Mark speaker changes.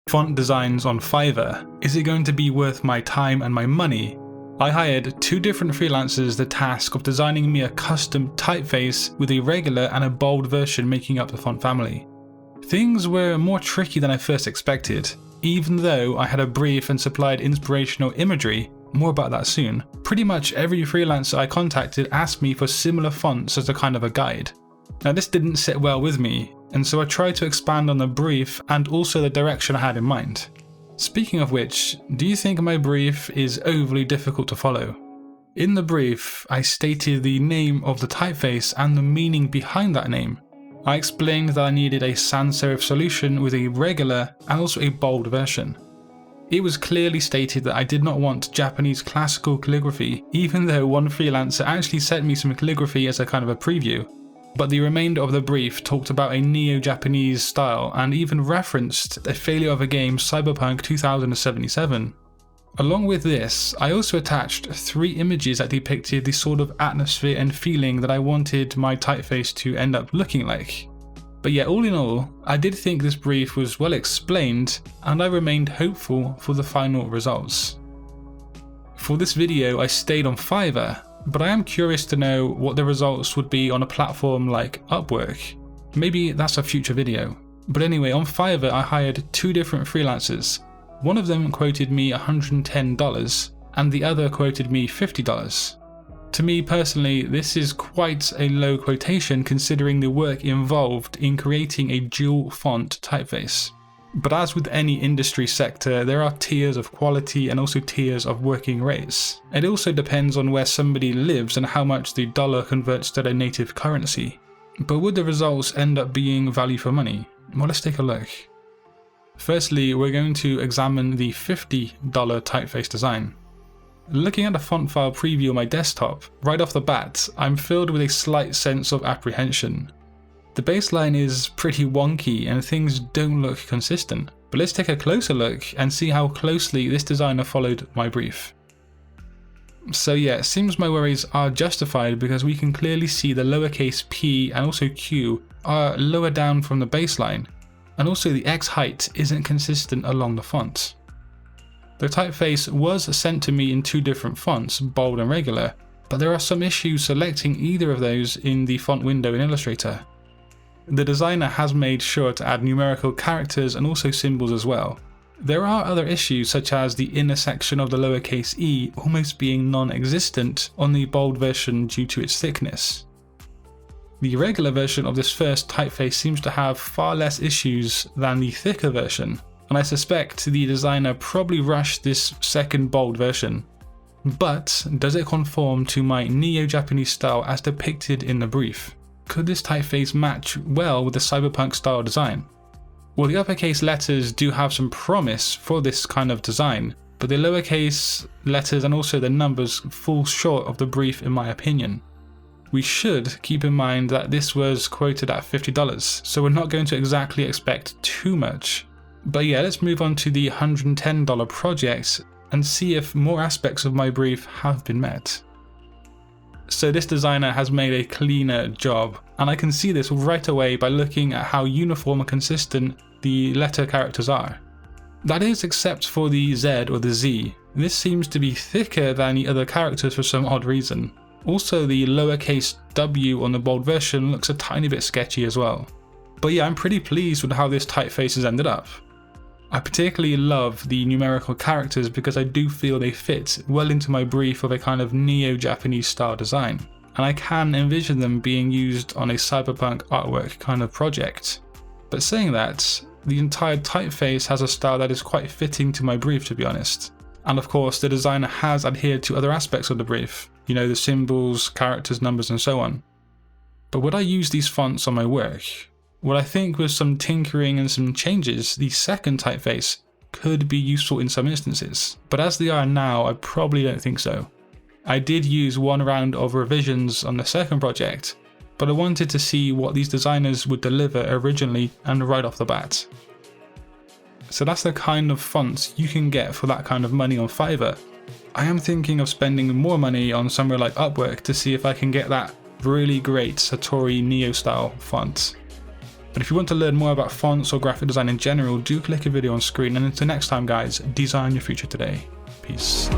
Speaker 1: Font designs on Fiverr. Is it going to be worth my time and my money? I hired 2 different freelancers the task of designing me a custom typeface with a regular and a bold version making up the font family. Things were more tricky than I first expected. Even though I had a brief and supplied inspirational imagery, more about that soon, pretty much every freelancer I contacted asked me for similar fonts as a kind of a guide. Now this didn't sit well with me, and so I tried to expand on the brief and also the direction I had in mind. Speaking of which, do you think my brief is overly difficult to follow? In the brief, I stated the name of the typeface and the meaning behind that name. I explained that I needed a sans serif solution with a regular and also a bold version. It was clearly stated that I did not want Japanese classical calligraphy, even though one freelancer actually sent me some calligraphy as a kind of a preview. But the remainder of the brief talked about a neo-Japanese style and even referenced a failure of a game, Cyberpunk 2077. Along with this, I also attached 3 images that depicted the sort of atmosphere and feeling that I wanted my typeface to end up looking like. But yeah, all in all, I did think this brief was well explained and I remained hopeful for the final results. For this video, I stayed on Fiverr, but I am curious to know what the results would be on a platform like UpWork. Maybe that's a future video. But anyway, on Fiverr I hired 2 different freelancers. One of them quoted me $110 and the other quoted me $50. To me personally, this is quite a low quotation considering the work involved in creating a dual font typeface. But as with any industry sector, there are tiers of quality and also tiers of working rates. It also depends on where somebody lives and how much the dollar converts to their native currency. But would the results end up being value for money? Well, let's take a look. Firstly, we're going to examine the $50 typeface design. Looking at the font file preview on my desktop, right off the bat, I'm filled with a slight sense of apprehension. The baseline is pretty wonky and things don't look consistent, but let's take a closer look and see how closely this designer followed my brief. So yeah, it seems my worries are justified because we can clearly see the lowercase p and also q are lower down from the baseline, and also the X height isn't consistent along the font. The typeface was sent to me in 2 different fonts, bold and regular, but there are some issues selecting either of those in the font window in Illustrator. The designer has made sure to add numerical characters and also symbols as well. There are other issues such as the inner section of the lowercase e almost being non-existent on the bold version due to its thickness. The regular version of this first typeface seems to have far less issues than the thicker version, and I suspect the designer probably rushed this second bold version. But does it conform to my neo-Japanese style as depicted in the brief? Could this typeface match well with the cyberpunk style design? Well, the uppercase letters do have some promise for this kind of design, but the lowercase letters and also the numbers fall short of the brief in my opinion. We should keep in mind that this was quoted at $50, so we're not going to exactly expect too much. But yeah, let's move on to the $110 project and see if more aspects of my brief have been met. So this designer has made a cleaner job, and I can see this right away by looking at how uniform and consistent the letter characters are. That is except for the Z or the Z. This seems to be thicker than the other characters for some odd reason. Also, the lowercase w on the bold version looks a tiny bit sketchy as well. But yeah, I'm pretty pleased with how this typeface has ended up. I particularly love the numerical characters because I do feel they fit well into my brief of a kind of neo-Japanese style design, and I can envision them being used on a cyberpunk artwork kind of project. But saying that, the entire typeface has a style that is quite fitting to my brief, to be honest. And of course, the designer has adhered to other aspects of the brief, you know, the symbols, characters, numbers and so on. But would I use these fonts on my work? Well, I think with some tinkering and some changes, the second typeface could be useful in some instances, but as they are now, I probably don't think so. I did use 1 round of revisions on the second project, but I wanted to see what these designers would deliver originally and right off the bat. So that's the kind of fonts you can get for that kind of money on Fiverr. I am thinking of spending more money on somewhere like UpWork to see if I can get that really great Satori Neo style font. But if you want to learn more about fonts or graphic design in general, do click a video on screen, and until next time guys, design your future today. Peace.